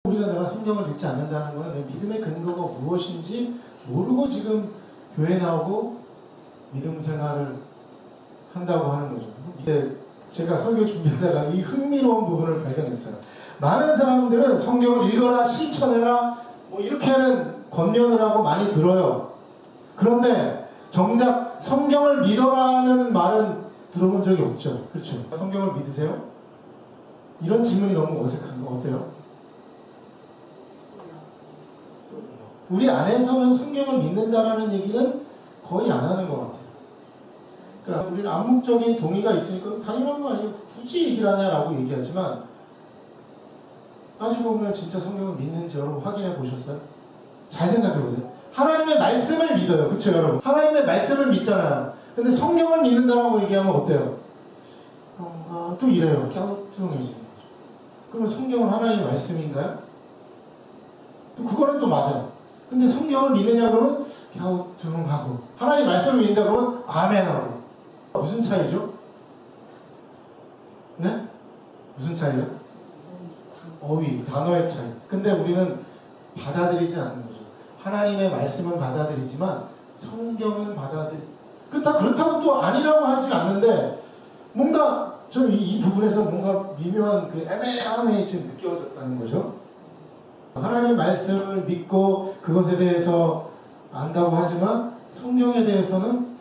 우리가 내가 성경을 믿지 않는다는 것은 내 믿음의 근거가 무엇인지 모르고 지금 교회 나오고 믿음 생활을 한다고 하는 거죠. 이제 제가 설교 준비하다가 이 흥미로운 부분을 발견했어요. 많은 사람들은 성경을 읽어라, 실천해라, 뭐 이렇게는 권면을 하고 많이 들어요. 그런데 정작 성경을 믿어라는 말은 들어본 적이 없죠. 그렇죠? 성경을 믿으세요? 이런 질문이 너무 어색한 거 어때요? 우리 안에서는 성경을 믿는다라는 얘기는 거의 안 하는 것 같아요. 그러니까 우리는 암묵적인 동의가 있으니까 당연한 거 아니에요. 굳이 얘기를 하냐라고 얘기하지만 따지고 보면 진짜 성경을 믿는지 여러분 확인해 보셨어요? 잘 생각해 보세요. 하나님의 말씀을 믿어요. 그쵸 여러분? 하나님의 말씀을 믿잖아요. 근데 성경을 믿는다라고 얘기하면 어때요? 또 이래요. 갸우뚱해지는 거죠. 그러면 성경은 하나님의 말씀인가요? 또 그거는 또 맞아. 근데 성경을 믿느냐 그러면 갸우뚱하고 하나님 말씀을 믿는다 그러면 아멘하고. 무슨 차이죠? 네? 무슨 차이요? 어휘, 단어의 차이. 근데 우리는 받아들이지 않는 거죠. 하나님의 말씀은 받아들이지만 성경은 다 그렇다고 또 아니라고 하지 않는데 뭔가 저는 이 부분에서 뭔가 미묘한 그 애매함이 지금 느껴졌다는 거죠. 하나님의 말씀을 믿고 그것에 대해서 안다고 하지만 성경에 대해서는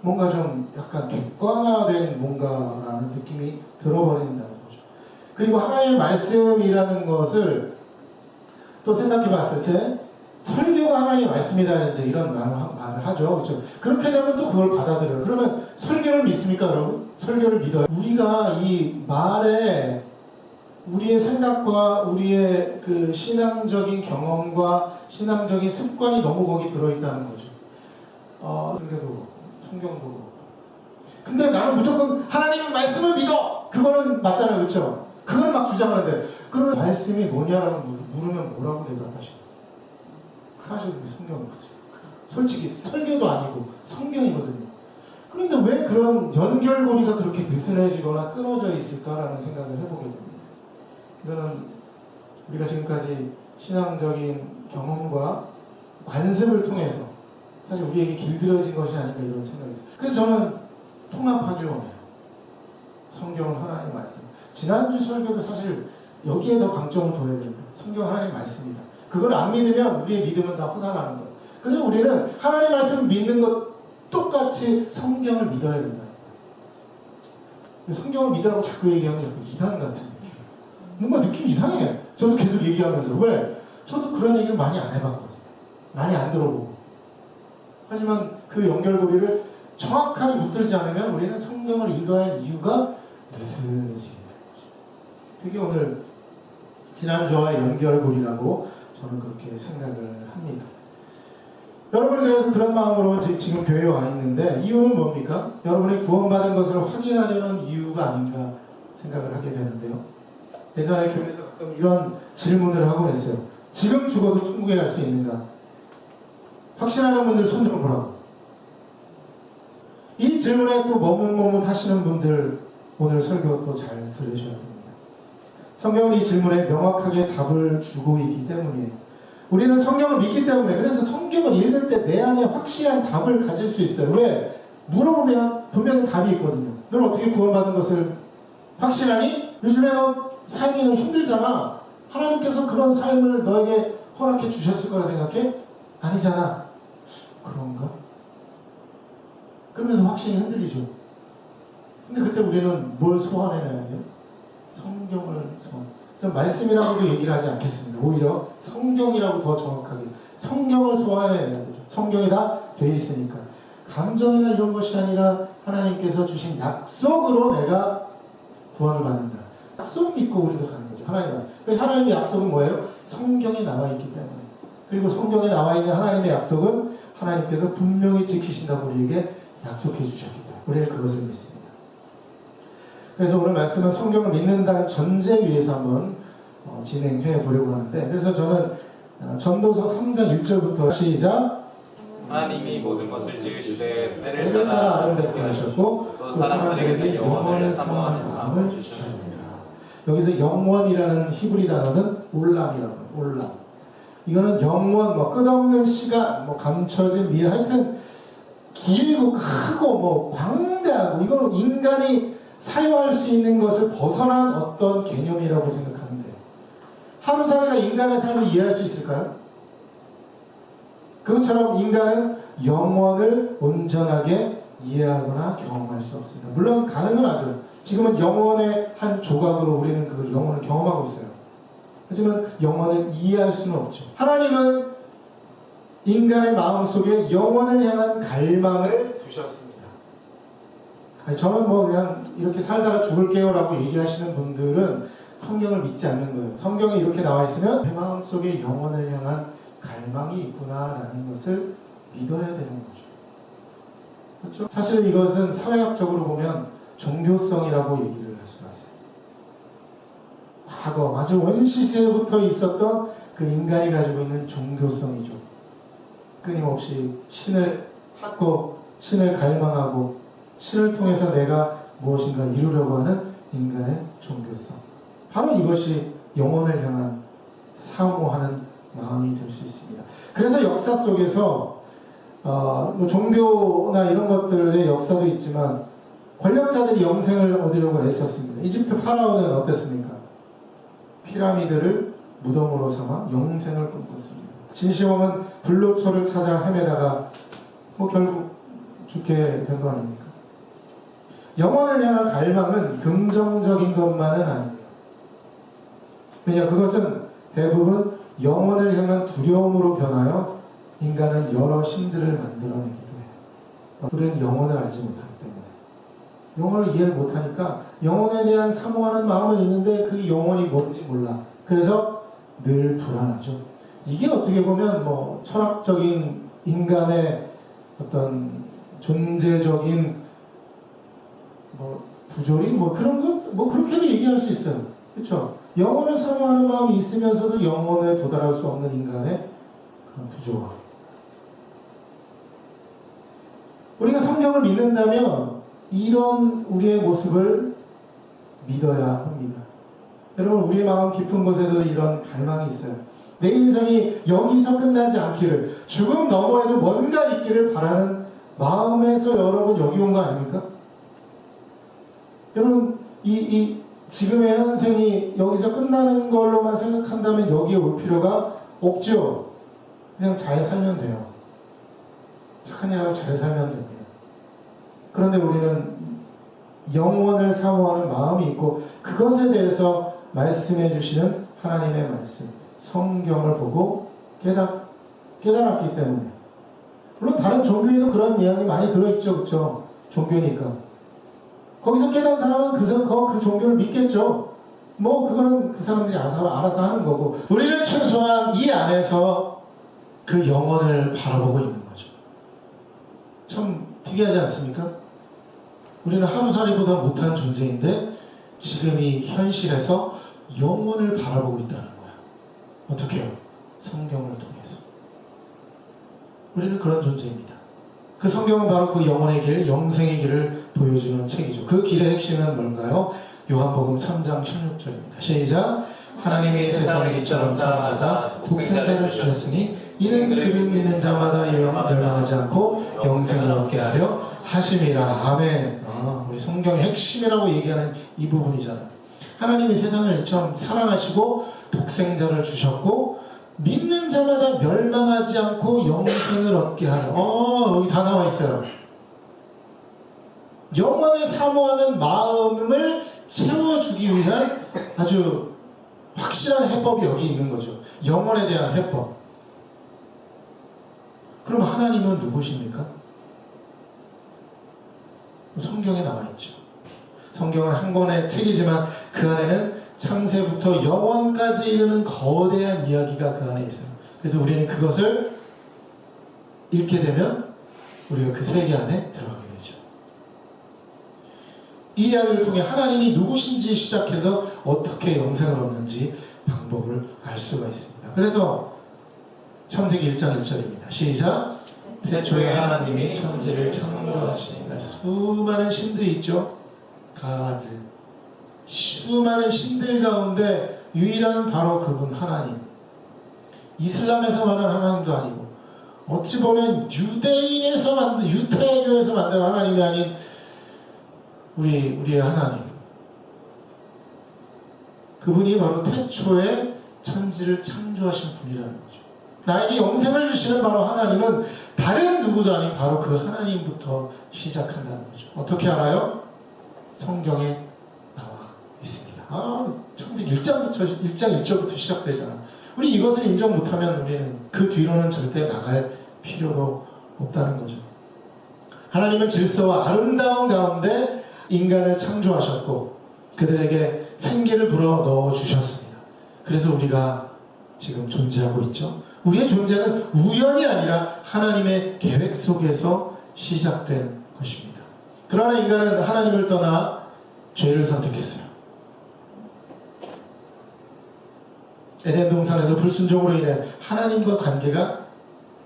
뭔가 좀 약간 객관화된 뭔가라는 느낌이 들어버린다는 거죠. 그리고 하나님의 말씀이라는 것을 또 생각해 봤을 때 설교가 하나님의 말씀이다 이제 이런 말을 하죠. 그렇죠? 그렇게 되면 또 그걸 받아들여요. 그러면 설교를 믿습니까 여러분? 설교를 믿어요. 우리가 이 말에 우리의 생각과 우리의 그 신앙적인 경험과 신앙적인 습관이 너무 거기 들어있다는 거죠. 설교도 그렇고 성경도 그렇고. 근데 나는 무조건 하나님의 말씀을 믿어! 그거는 맞잖아요. 그렇죠? 그걸 막 주장하는데 그러면 말씀이 뭐냐라고 물으면 뭐라고 대답하시겠어요? 사실 성경은 그렇죠. 솔직히 설교도 아니고 성경이거든요. 그런데 왜 그런 연결고리가 그렇게 느슨해지거나 끊어져 있을까라는 생각을 해보게 됩니다. 이거는 우리가 지금까지 신앙적인 경험과 관습을 통해서 사실 우리에게 길들여진 것이 아닌가 이런 생각이 있어요. 그래서 저는 통합하길 원해요. 성경은 하나님의 말씀. 지난주 설교도 사실 여기에 더 방점을 둬야 됩니다. 성경은 하나님의 말씀이다. 그걸 안 믿으면 우리의 믿음은 다 허사라는 거예요. 그래서 우리는 하나님의 말씀을 믿는 것 똑같이 성경을 믿어야 된다. 성경을 믿으라고 자꾸 얘기하면 약간 이단 같은 느낌. 뭔가 느낌이 이상해. 저도 계속 얘기하면서. 왜? 저도 그런 얘기를 많이 안 해봤거든요. 많이 안 들어보고. 하지만 그 연결고리를 정확하게 붙들지 않으면 우리는 성경을 읽어야 할 이유가 느슨해지게 되는 거죠. 그게 오늘 지난주와의 연결고리라고 저는 그렇게 생각을 합니다. 여러분이 그래서 그런 마음으로 지금 교회에 와 있는데 이유는 뭡니까? 여러분이 구원받은 것을 확인하려는 이유가 아닌가 생각을 하게 되는데요. 예전에 교회에서 가끔 이런 질문을 하곤 했어요. 지금 죽어도 천국에 갈 수 있는가? 확신하는 분들 손 좀 보라고. 이 질문에 또 머뭇머뭇 하시는 분들 오늘 설교 또 잘 들으셔야 됩니다. 성경은 이 질문에 명확하게 답을 주고 있기 때문이에요. 우리는 성경을 믿기 때문에 그래서 성경을 읽을 때 내 안에 확실한 답을 가질 수 있어요. 왜? 물어보면 분명히 답이 있거든요. 넌 어떻게 구원받은 것을 확신하니? 요즘에 너 살기는 힘들잖아. 하나님께서 그런 삶을 너에게 허락해 주셨을 거라 생각해? 아니잖아. 그런가? 그러면서 확신이 흔들리죠. 근데 그때 우리는 뭘 소환해내야 돼요? 성경을 소환. 좀 말씀이라고도 얘기를 하지 않겠습니다. 오히려 성경이라고 더 정확하게 성경을 소환해내야 되죠. 성경에 다 돼 있으니까. 감정이나 이런 것이 아니라 하나님께서 주신 약속으로 내가 구원을 받는다. 약속 믿고 우리가 가는 거죠. 하나님의 약속은 뭐예요? 성경에 나와 있기 때문에. 그리고 성경에 나와 있는 하나님의 약속은 하나님께서 분명히 지키신다고 우리에게 약속해 주셨기 때문에 우리는 그것을 믿습니다. 그래서 오늘 말씀은 성경을 믿는다는 전제 위에서 한번 진행해 보려고 하는데, 그래서 저는 전도서 3장 1절부터 시작. 하나님이 모든 것을 지으시되 때를 따라 아름답게 하셨고 또 사람들에게 영원을 사모하는 마음을 주셨습니다. 여기서 영원이라는 히브리 단어는 올람이라고 합니다. 올라. 이거는 영원, 뭐 끝없는 시간, 뭐 감춰진 미래, 하여튼 길고 크고 뭐 광대하고, 이거는 인간이 사유할 수 있는 것을 벗어난 어떤 개념이라고 생각하면 돼요. 하루살이가 인간의 삶을 이해할 수 있을까요? 그것처럼 인간은 영원을 온전하게 이해하거나 경험할 수 없습니다. 물론 가능은 하죠. 지금은 영원의 한 조각으로 우리는 그걸 영원을 경험하고 있어요. 하지만 영원을 이해할 수는 없죠. 하나님은 인간의 마음속에 영원을 향한 갈망을 두셨습니다. 아니, 저는 뭐 그냥 이렇게 살다가 죽을게요 라고 얘기하시는 분들은 성경을 믿지 않는 거예요. 성경에 이렇게 나와 있으면 내 마음속에 영원을 향한 갈망이 있구나라는 것을 믿어야 되는 거죠. 그렇죠? 사실 이것은 사회학적으로 보면 종교성이라고 얘기를 할 수가 있어요. 과거 아주 원시시대부터 있었던 그 인간이 가지고 있는 종교성이죠. 끊임없이 신을 찾고 신을 갈망하고 신을 통해서 내가 무엇인가 이루려고 하는 인간의 종교성. 바로 이것이 영혼을 향한 사모하는 마음이 될 수 있습니다. 그래서 역사 속에서 뭐 종교나 이런 것들의 역사도 있지만 권력자들이 영생을 얻으려고 애썼습니다. 이집트 파라오는 어땠습니까? 피라미드를 무덤으로 삼아 영생을 꿈꿨습니다. 진시황은 불로초를 찾아 헤매다가 뭐 결국 죽게 된 거 아닙니까? 영원을 향한 갈망은 긍정적인 것만은 아니에요. 왜냐, 그것은 대부분 영원을 향한 두려움으로 변하여 인간은 여러 신들을 만들어내기도 해요. 우리는 영원을 알지 못하기 때문에. 영혼을 이해를 못하니까 영혼에 대한 사모하는 마음은 있는데 그 영혼이 뭔지 몰라. 그래서 늘 불안하죠. 이게 어떻게 보면 뭐 철학적인 인간의 어떤 존재적인 뭐 부조리 뭐 그런 거 뭐 그렇게도 얘기할 수 있어요. 그렇죠? 영혼을 사모하는 마음이 있으면서도 영혼에 도달할 수 없는 인간의 그런 부조화. 우리가 성경을 믿는다면 이런 우리의 모습을 믿어야 합니다. 여러분, 우리의 마음 깊은 곳에도 이런 갈망이 있어요. 내 인생이 여기서 끝나지 않기를, 죽음 너머에도 뭔가 있기를 바라는 마음에서 여러분 여기 온 거 아닙니까? 여러분, 이 지금의 현생이 여기서 끝나는 걸로만 생각한다면 여기에 올 필요가 없죠. 그냥 잘 살면 돼요. 착한 일하고 잘 살면 됩니다. 그런데 우리는 영원을 사모하는 마음이 있고 그것에 대해서 말씀해 주시는 하나님의 말씀, 성경을 보고 깨달았기 때문에. 물론 다른 종교에도 그런 내용이 많이 들어있죠. 그렇죠? 종교니까. 거기서 깨달은 사람은 그 종교를 믿겠죠. 뭐 그거는 그 사람들이 알아서 하는 거고, 우리는 최소한 이 안에서 그 영혼을 바라보고 있는 거죠. 참 특이하지 않습니까? 우리는 하루살이보다 못한 존재인데 지금 이 현실에서 영혼을 바라보고 있다는 거야. 어떻게 해요? 성경을 통해서. 우리는 그런 존재입니다. 그 성경은 바로 그 영혼의 길, 영생의 길을 보여주는 책이죠. 그 길의 핵심은 뭔가요? 요한복음 3장 16절입니다. 시작! 하나님이 세상을 이처럼 사랑하사 독생자를 주셨으니 이는 그를 믿는 자마다 멸망하지 않고 영생을 얻게 하려 하심이라. 아멘. 우리 성경의 핵심이라고 얘기하는 이 부분이잖아요. 하나님이 세상을 이처럼 사랑하시고 독생자를 주셨고 믿는 자마다 멸망하지 않고 영생을 얻게 하려. 여기 다 나와 있어요. 영원을 사모하는 마음을 채워주기 위한 아주 확실한 해법이 여기 있는 거죠. 영원에 대한 해법. 그럼 하나님은 누구십니까? 성경에 나와 있죠. 성경은 한 권의 책이지만 그 안에는 창세부터 영원까지 이르는 거대한 이야기가 그 안에 있어요. 그래서 우리는 그것을 읽게 되면 우리가 그 세계 안에 들어가게 되죠. 이 이야기를 통해 하나님이 누구신지 시작해서 어떻게 영생을 얻는지 방법을 알 수가 있습니다. 그래서 창세기 1장 1절입니다. 시작! 태초에 하나님이 천지를 창조하시니까. 수많은 신들이 있죠. 가즈. 수많은 신들 가운데 유일한 바로 그분 하나님. 이슬람에서 말하는 하나님도 아니고 어찌 보면 유대인에서 만든 유태교에서 만든 하나님이 아닌 우리의 하나님. 그분이 바로 태초에 천지를 창조하신 분이라는 거죠. 나에게 영생을 주시는 바로 하나님은 다른 누구도 아닌 바로 그 하나님부터 시작한다는 거죠. 어떻게 알아요? 성경에 나와 있습니다. 창세기 1장 1절부터 시작되잖아. 우리 이것을 인정 못하면 우리는 그 뒤로는 절대 나갈 필요도 없다는 거죠. 하나님은 질서와 아름다운 가운데 인간을 창조하셨고 그들에게 생기를 불어 넣어주셨습니다. 그래서 우리가 지금 존재하고 있죠. 우리의 존재는 우연이 아니라 하나님의 계획 속에서 시작된 것입니다. 그러나 인간은 하나님을 떠나 죄를 선택했어요. 에덴 동산에서 불순종으로 인해 하나님과 관계가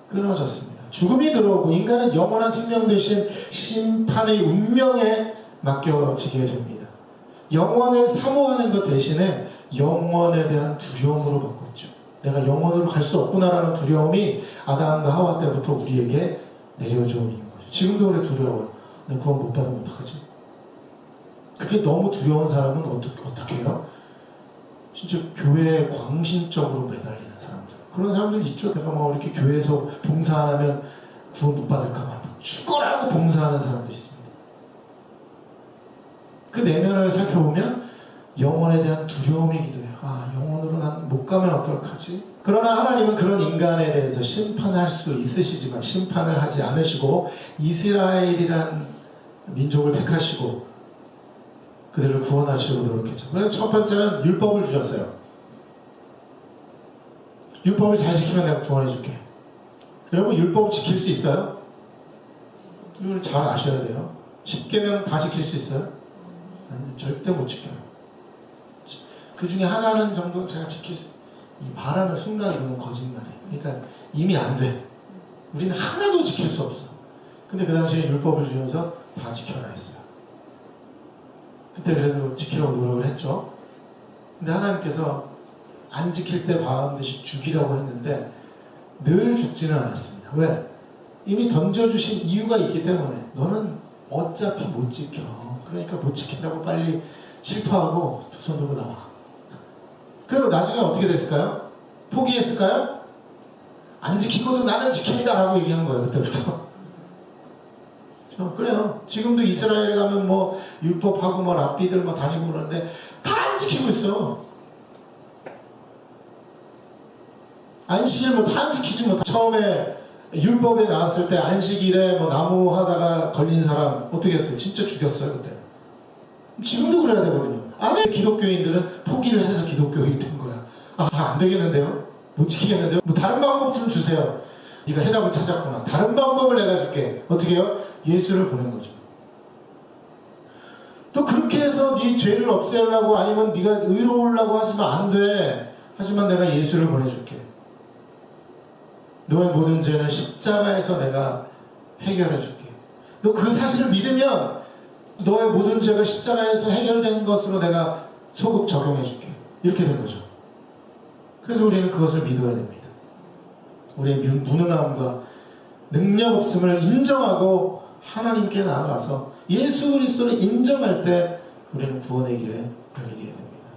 끊어졌습니다. 죽음이 들어오고 인간은 영원한 생명 대신 심판의 운명에 맡겨지게 됩니다. 영원을 사모하는 것 대신에 영원에 대한 두려움으로 바꿨죠. 내가 영원으로 갈 수 없구나라는 두려움이 아담과 하와 때부터 우리에게 내려져 있는 거죠. 지금도 우리 두려워요. 내가 구원 못 받으면 어떡하지? 그게 너무 두려운 사람은 어떻게 해요? 진짜 교회에 광신적으로 매달리는 사람들. 그런 사람들 있죠. 내가 뭐 이렇게 교회에서 봉사 안 하면 구원 못 받을까봐 죽어라고 봉사하는 사람도 있습니다. 그 내면을 살펴보면 영혼에 대한 두려움이기도 해요. 영혼으로 난 못 가면 어떡하지? 그러나 하나님은 그런 인간에 대해서 심판할 수 있으시지만 심판을 하지 않으시고 이스라엘이란 민족을 택하시고 그들을 구원하시려고 노력했죠. 그래서 첫 번째는 율법을 주셨어요. 율법을 잘 지키면 내가 구원해줄게. 여러분 율법 지킬 수 있어요? 이걸 잘 아셔야 돼요. 10계명 다 지킬 수 있어요? 아니, 절대 못 지켜요. 그 중에 하나는 정도 제가 지킬 수, 말하는 순간 이건 거짓말이에요. 그러니까 이미 안 돼. 우리는 하나도 지킬 수 없어. 근데 그 당시에 율법을 주면서 다 지켜라 했어요. 그때 그래도 지키려고 노력을 했죠. 근데 하나님께서 안 지킬 때 반드시 죽이라고 했는데 늘 죽지는 않았습니다. 왜? 이미 던져주신 이유가 있기 때문에 너는 어차피 못 지켜. 그러니까 못 지킨다고 빨리 실토하고 두 손 들고 나와. 그리고 나중에 어떻게 됐을까요? 포기했을까요? 안 지키고도 나는 지킵니다 라고 얘기한 거예요. 그때부터. 그래요. 지금도 이스라엘 가면 뭐 율법하고 뭐 랍비들 뭐 다니고 그러는데 다 안 지키고 있어. 안식일 뭐 다 안 지키지 뭐. 처음에 율법에 나왔을 때 안식일에 뭐 나무 하다가 걸린 사람 어떻게 했어요? 진짜 죽였어요 그때. 지금도 그래야 되거든요. 안에 기독교인들은 포기를 해서 기독교인이 된 거야. 안 되겠는데요? 못 지키겠는데요? 뭐 다른 방법 좀 주세요. 네가 해답을 찾았구나. 다른 방법을 내가 줄게. 어떻게 해요? 예수를 보낸 거죠. 또 그렇게 해서 네 죄를 없애려고 아니면 네가 의로우려고 하지만 안 돼. 하지만 내가 예수를 보내줄게. 너의 모든 죄는 십자가에서 내가 해결해 줄게. 너 그 사실을 믿으면 너의 모든 죄가 십자가에서 해결된 것으로 내가 소급 적용해 줄게. 이렇게 된 거죠. 그래서 우리는 그것을 믿어야 됩니다. 우리의 무능함과 능력 없음을 인정하고 하나님께 나아가서 예수 그리스도를 인정할 때 우리는 구원의 길에 열리게 됩니다.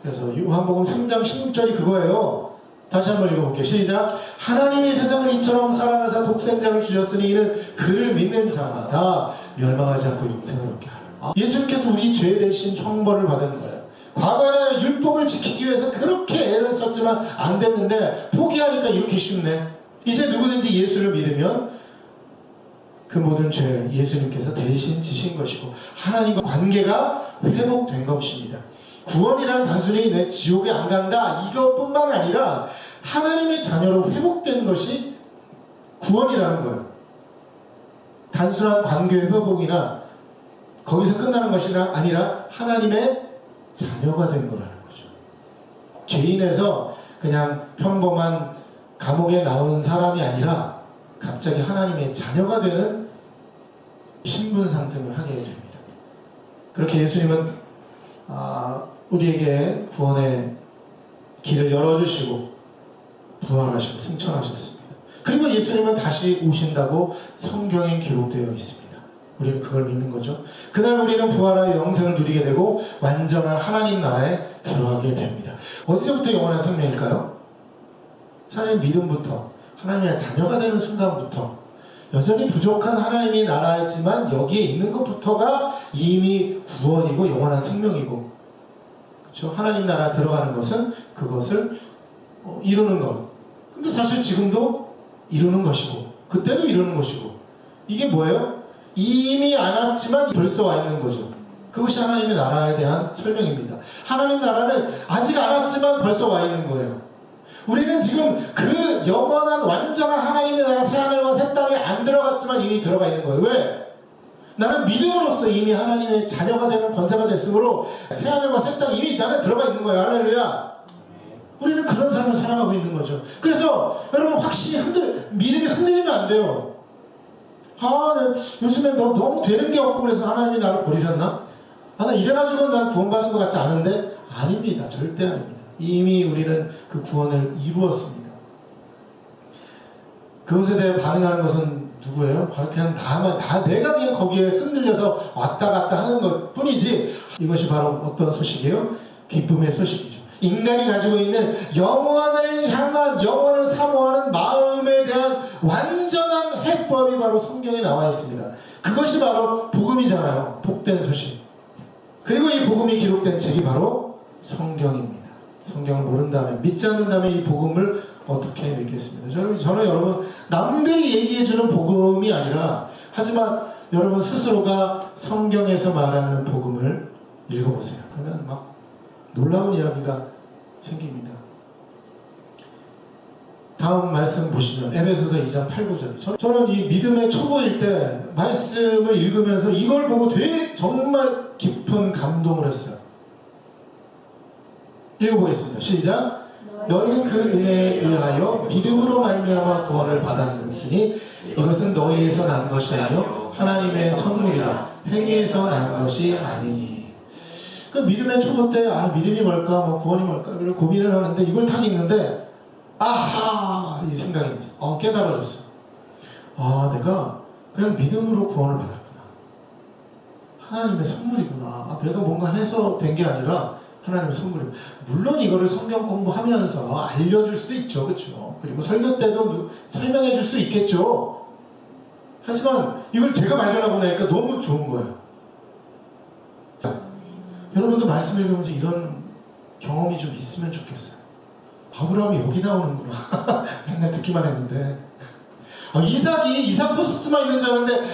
그래서 요한복음 3장 16절이 그거예요. 다시 한번 읽어볼게요. 시작. 하나님이 세상을 이처럼 사랑하사 독생자를 주셨으니 이는 그를 믿는 자마다 멸망하지 않고 영생을 얻게 하라. 예수님께서 우리 죄 대신 형벌을 받은 거예요. 과거에는 율법을 지키기 위해서 그렇게 애를 썼지만 안 됐는데 포기하니까 이렇게 쉽네. 이제 누구든지 예수를 믿으면 그 모든 죄 예수님께서 대신 지신 것이고 하나님과 관계가 회복된 것입니다. 구원이란 단순히 내 지옥에 안 간다 이것뿐만 아니라 하나님의 자녀로 회복된 것이 구원이라는 거예요. 단순한 관계 회복이나 거기서 끝나는 것이 아니라 하나님의 자녀가 된 거라는 거죠. 죄인에서 그냥 평범한 감옥에 나온 사람이 아니라 갑자기 하나님의 자녀가 되는 신분 상승을 하게 됩니다. 그렇게 예수님은 우리에게 구원의 길을 열어주시고 부활하시고 승천하셨습니다. 그리고 예수님은 다시 오신다고 성경에 기록되어 있습니다. 우리는 그걸 믿는 거죠. 그날 우리는 부활하여 영생을 누리게 되고 완전한 하나님 나라에 들어가게 됩니다. 어디서부터 영원한 생명일까요? 하나님 믿음부터, 하나님의 자녀가 되는 순간부터, 여전히 부족한 하나님의 나라이지만 여기에 있는 것부터가 이미 구원이고 영원한 생명이고, 그렇죠? 하나님 나라 들어가는 것은 그것을 이루는 것. 근데 사실 지금도 이루는 것이고 그때도 이루는 것이고, 이게 뭐예요? 이미 안 왔지만 벌써 와 있는 거죠. 그것이 하나님의 나라에 대한 설명입니다. 하나님 나라는 아직 안 왔지만 벌써 와 있는 거예요. 우리는 지금 그 영원한 완전한 하나님의 나라 새하늘과 새 땅에 안 들어갔지만 이미 들어가 있는 거예요. 왜? 나는 믿음으로써 이미 하나님의 자녀가 되는 권세가 됐으므로 새하늘과 새 땅 이미 나는 들어가 있는 거예요. 할렐루야. 우리는 그런 삶을 살아가고 있는 거죠. 그래서 여러분 확실히 믿음이 흔들리면 안 돼요. 요즘에 너무 되는 게 없고 그래서 하나님이 나를 버리셨나? 나 이래가지고 난 구원받은 것 같지 않은데? 아닙니다. 절대 아닙니다. 이미 우리는 그 구원을 이루었습니다. 그것에 대해 반응하는 것은 누구예요? 바로 그냥 내가 그냥 거기에 흔들려서 왔다 갔다 하는 것 뿐이지. 이것이 바로 어떤 소식이에요? 기쁨의 소식이죠. 인간이 가지고 있는 영원을 향한, 영원을 사모하는 마음에 대한 완전한 해법이 바로 성경에 나와 있습니다. 그것이 바로 복음이잖아요. 복된 소식. 그리고 이 복음이 기록된 책이 바로 성경입니다. 성경을 모른다면, 믿지 않는다면 이 복음을 어떻게 믿겠습니다? 저는 여러분, 남들이 얘기해주는 복음이 아니라, 하지만 여러분 스스로가 성경에서 말하는 복음을 읽어보세요. 그러면 막 놀라운 이야기가 생깁니다. 다음 말씀 보시면 에베소서 2장 8, 9절. 저는 이 믿음의 초보일 때 말씀을 읽으면서 이걸 보고 되게 정말 깊은 감동을 했어요. 읽어보겠습니다. 시작. 너희는 그 은혜에 의하여 믿음으로 말미암아 구원을 받았으니 이것은 너희에서 난 것이 아니요 하나님의 선물이라 행위에서 난 것이 아니니. 그 믿음의 초보 때 믿음이 뭘까, 구원이 뭘까 이걸 고민을 하는데 이걸 딱 읽는데 이 생각이 났어. 깨달아졌어. 내가 그냥 믿음으로 구원을 받았구나. 하나님의 선물이구나. 내가 뭔가 해서 된 게 아니라 하나님의 선물이구나. 물론 이거를 성경 공부하면서 알려줄 수도 있죠. 그렇죠? 그리고 설교 때도 설명해 줄 수 있겠죠. 하지만 이걸 제가 발견하고 나니까 너무 좋은 거예요. 여러분도 말씀 읽으면서 이런 경험이 좀 있으면 좋겠어요. 아브라함이 여기 나오는구나. 맨날 듣기만 했는데. 이삭 포스트만 있는 줄 알았는데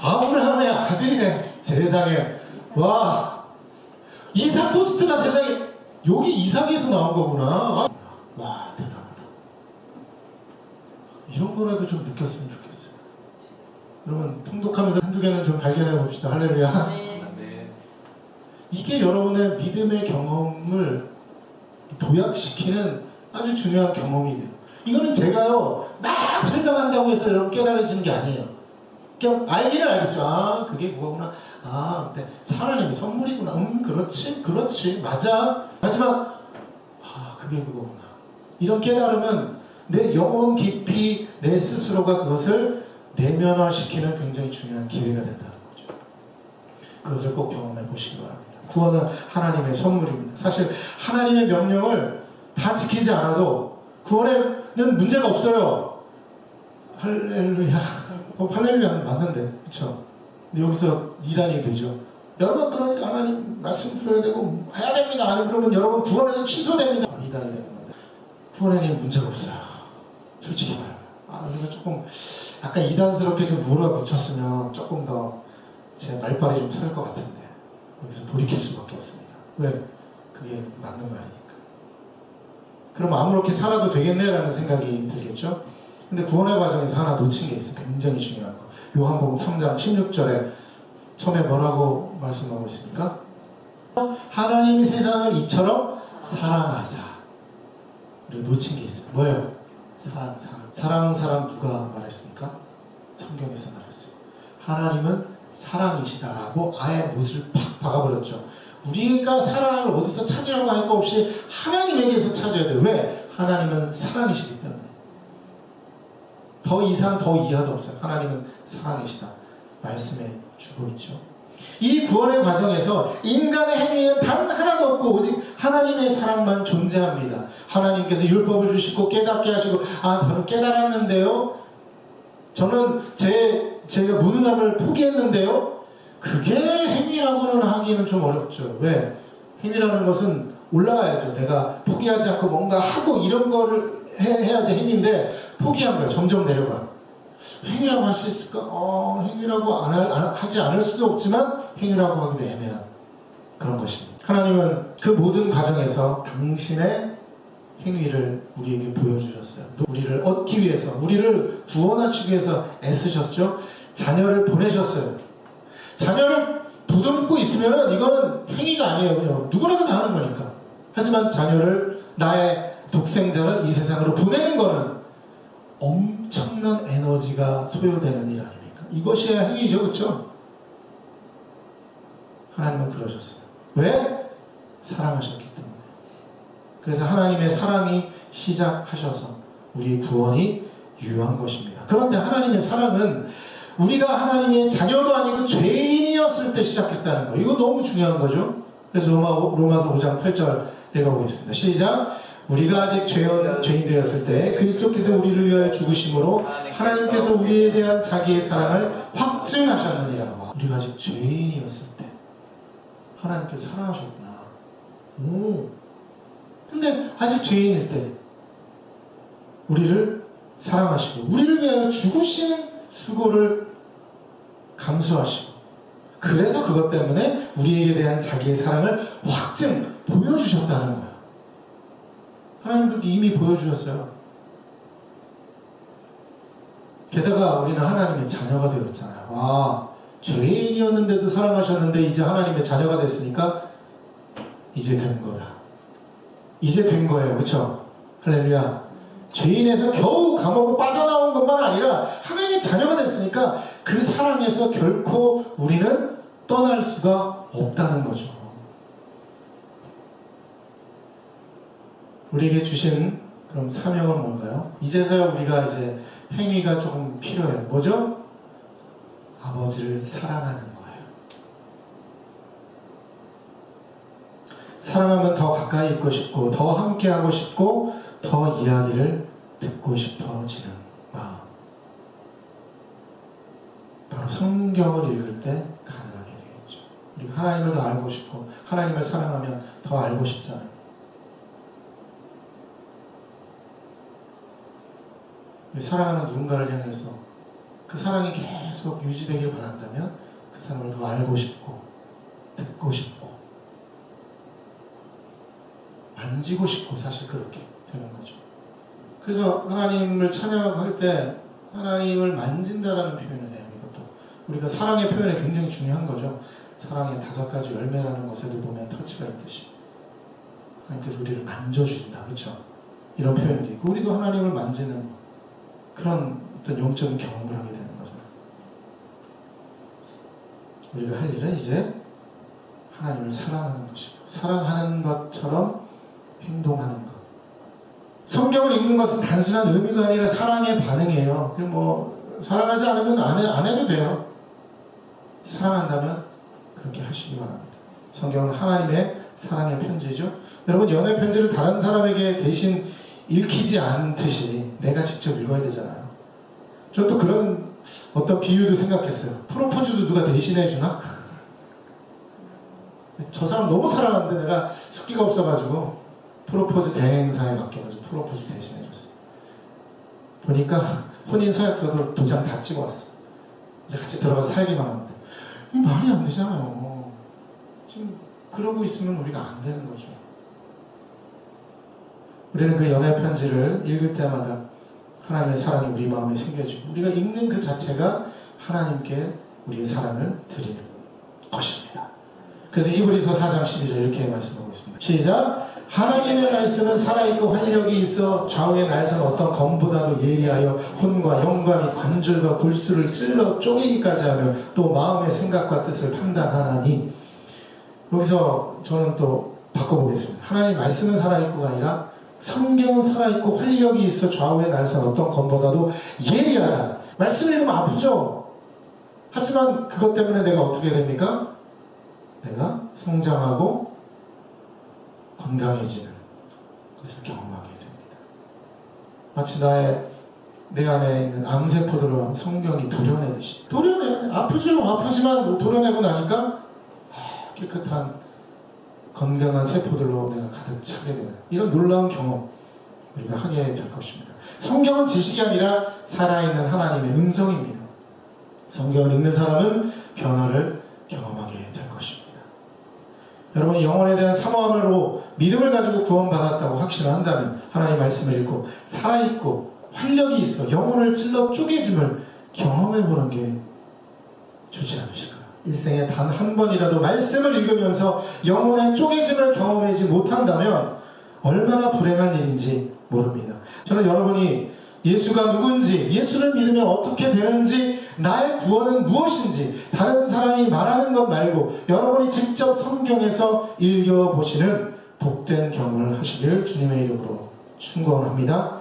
아브라함의 아들이네. 세상에. 와, 이삭 포스트가 세상에 여기 이삭에서 나온 거구나. 와, 대단하다. 이런 거라도 좀 느꼈으면 좋겠어요. 여러분 통독하면서 한두 개는 좀 발견해 봅시다. 할렐루야. 이게 여러분의 믿음의 경험을 도약시키는 아주 중요한 경험이 돼요. 이거는 제가요 막 설명한다고 해서 여러분 깨달아지는 게 아니에요. 그냥 알기는 알겠죠. 그게 그거구나. 네. 하나님의 선물이구나. 그렇지 맞아. 하지만 그게 그거구나. 이런 깨달으면 내 영혼 깊이 내 스스로가 그것을 내면화시키는 굉장히 중요한 기회가 된다는 거죠. 그것을 꼭 경험해 보시기 바랍니다. 구원은 하나님의 선물입니다. 사실 하나님의 명령을 다 지키지 않아도 구원에는 문제가 없어요. 할렐루야. 할렐루야는 맞는데, 그렇죠? 근데 여기서 이단이 되죠. 여러분 그러니까 하나님 말씀 들어야 되고 해야 됩니다. 아니 그러면 여러분 구원에는 취소됩니다. 이단이 되는 건데 구원에는 문제가 없어요. 솔직히 말하면. 이거 조금 약간 이단스럽게 좀 몰아붙였으면 조금 더 제 말빨이 좀 서를 것 같은데. 여기서 돌이킬 수밖에 없습니다. 왜? 그게 맞는 말이니까. 그럼 아무렇게 살아도 되겠네라는 생각이 들겠죠? 근데 구원의 과정에서 하나 놓친 게 있어요. 굉장히 중요한 거. 요한복음 3장 16절에 처음에 뭐라고 말씀하고 있습니까? 하나님이 세상을 이처럼 사랑하사. 우리가 놓친 게 있어요. 뭐예요? 사랑 누가 말했습니까? 성경에서 말했어요. 하나님은 사랑이시다라고 아예 못을 팍 박아버렸죠. 우리가 사랑을 어디서 찾으려고 할 거 없이 하나님에게서 찾아야 돼요. 왜? 하나님은 사랑이시기 때문에 더 이상 더 이하도 없어요. 하나님은 사랑이시다 말씀해 주고 있죠. 이 구원의 과정에서 인간의 행위는 단 하나도 없고 오직 하나님의 사랑만 존재합니다. 하나님께서 율법을 주시고 깨닫게 하시고 저는 깨달았는데요, 저는 제가 무능함을 포기했는데요, 그게 행위라고는 하기는 좀 어렵죠. 왜? 행위라는 것은 올라가야죠. 내가 포기하지 않고 뭔가 하고 이런 거를 해야지 행위인데 포기한 거예요. 점점 내려가. 행위라고 할 수 있을까? 행위라고 하지 않을 수도 없지만 행위라고 하기도 애매한 그런 것입니다. 하나님은 그 모든 과정에서 당신의 행위를 우리에게 보여주셨어요. 또 우리를 얻기 위해서, 우리를 구원하시기 위해서 애쓰셨죠. 자녀를 보내셨어요. 자녀를 보듬고 있으면 이거는 행위가 아니에요. 그냥 누구나 다 하는 거니까. 하지만 자녀를, 나의 독생자를 이 세상으로 보내는 거는 엄청난 에너지가 소요되는 일 아닙니까? 이것이야 행위죠. 그렇죠? 하나님은 그러셨어요. 왜? 사랑하셨기 때문에. 그래서 하나님의 사랑이 시작하셔서 우리의 구원이 유효한 것입니다. 그런데 하나님의 사랑은 우리가 하나님의 자녀도 아니고 죄인이었을 때 시작했다는 거. 이거 너무 중요한 거죠. 그래서 로마서 5장 8절 읽어보겠습니다. 시작. 우리가 아직 죄인 되었을 때 그리스도께서 우리를 위하여 죽으심으로 하나님께서 우리에 대한 자기의 사랑을 확증하셨느니라. 우리가 아직 죄인이었을 때 하나님께서 사랑하셨구나. 근데 아직 죄인일 때 우리를 사랑하시고 우리를 위하여 죽으신 수고를 감수하시고, 그래서 그것 때문에 우리에게 대한 자기의 사랑을 보여주셨다는 거예요. 하나님 그렇게 이미 보여주셨어요. 게다가 우리는 하나님의 자녀가 되었잖아요. 죄인이었는데도 사랑하셨는데 이제 하나님의 자녀가 됐으니까 이제 된 거다. 이제 된 거예요. 그렇죠? 할렐루야. 죄인에서 겨우 감옥을 빠져나온 것만 아니라 하나님의 자녀가 됐으니까 그 사랑에서 결코 우리는 떠날 수가 없다는 거죠. 우리에게 주신 그럼 사명은 뭔가요? 이제서야 우리가 이제 행위가 조금 필요해요. 뭐죠? 아버지를 사랑하는 거예요. 사랑하면 더 가까이 있고 싶고, 더 함께 하고 싶고, 더 이야기를 듣고 싶어지는 마음. 바로 성경을 읽을 때 가능하게 되겠죠. 우리가 하나님을 더 알고 싶고, 하나님을 사랑하면 더 알고 싶잖아요. 우리 사랑하는 누군가를 향해서 그 사랑이 계속 유지되길 바란다면 그 사람을 더 알고 싶고, 듣고 싶고, 만지고 싶고, 사실 그렇게 되는 거죠. 그래서 하나님을 찬양할 때 하나님을 만진다라는 표현을 해요. 이것도 우리가 사랑의 표현에 굉장히 중요한 거죠. 사랑의 5가지 열매라는 것에도 보면 터치가 있듯이 하나님께서 우리를 만져준다. 그렇죠? 이런 표현도 있고, 우리도 하나님을 만지는 그런 어떤 영적인 경험을 하게 되는 거죠. 우리가 할 일은 이제 하나님을 사랑하는 것이고, 사랑하는 것처럼 행동하는 것. 성경을 읽는 것은 단순한 의미가 아니라 사랑의 반응이에요. 사랑하지 않으면 안 해도 돼요. 사랑한다면 그렇게 하시기 바랍니다. 성경은 하나님의 사랑의 편지죠. 여러분, 연애 편지를 다른 사람에게 대신 읽히지 않듯이 내가 직접 읽어야 되잖아요. 저 또 그런 어떤 비유도 생각했어요. 프로포즈도 누가 대신해 주나? 저 사람 너무 사랑하는데 내가 숙기가 없어가지고 프로포즈 대행사에 맡겨가지고 프로포즈 대신해 줬어요. 보니까 혼인 서약서도 2장 다 찍어 왔어. 이제 같이 들어가서 살기만 하는데 이 말이 안 되잖아요. 지금 그러고 있으면 우리가 안 되는 거죠. 우리는 그 연애 편지를 읽을 때마다 하나님의 사랑이 우리 마음에 생겨지고, 우리가 읽는 그 자체가 하나님께 우리의 사랑을 드리는 것입니다. 그래서 히브리서 4장 12절 이렇게 말씀하고 있습니다. 시작. 하나님의 말씀은 살아있고 활력이 있어 좌우의 날선 어떤 검보다도 예리하여 혼과 영과 및 관절과 골수를 찔러 쪼개기까지 하며 또 마음의 생각과 뜻을 판단하나니. 여기서 저는 또 바꿔보겠습니다. 하나님 말씀은 살아있고가 아니라 성경은 살아있고 활력이 있어 좌우에 날선 어떤 검보다도 예리하다. 말씀 읽으면 아프죠? 하지만 그것 때문에 내가 어떻게 됩니까? 내가 성장하고 건강해지는 것을 경험하게 됩니다. 마치 내 안에 있는 암세포들을 성경이 도려내듯이. 아프죠? 아프지만 도려내고 나니까 깨끗한 건강한 세포들로 내가 가득 차게 되는 이런 놀라운 경험 우리가 하게 될 것입니다. 성경은 지식이 아니라 살아있는 하나님의 음성입니다. 성경을 읽는 사람은 변화를 경험하게 될 것입니다. 여러분이 영혼에 대한 사모함으로 믿음을 가지고 구원받았다고 확신을 한다면 하나님 말씀을 읽고 살아있고 활력이 있어 영혼을 찔러 쪼개짐을 경험해보는 게 좋지 않으실까요? 일생에 단 한 번이라도 말씀을 읽으면서 영혼의 쪼개짐을 경험하지 못한다면 얼마나 불행한 일인지 모릅니다. 저는 여러분이 예수가 누군지, 예수를 믿으면 어떻게 되는지, 나의 구원은 무엇인지 다른 사람이 말하는 것 말고 여러분이 직접 성경에서 읽어보시는 복된 경험을 하시길 주님의 이름으로 축원합니다.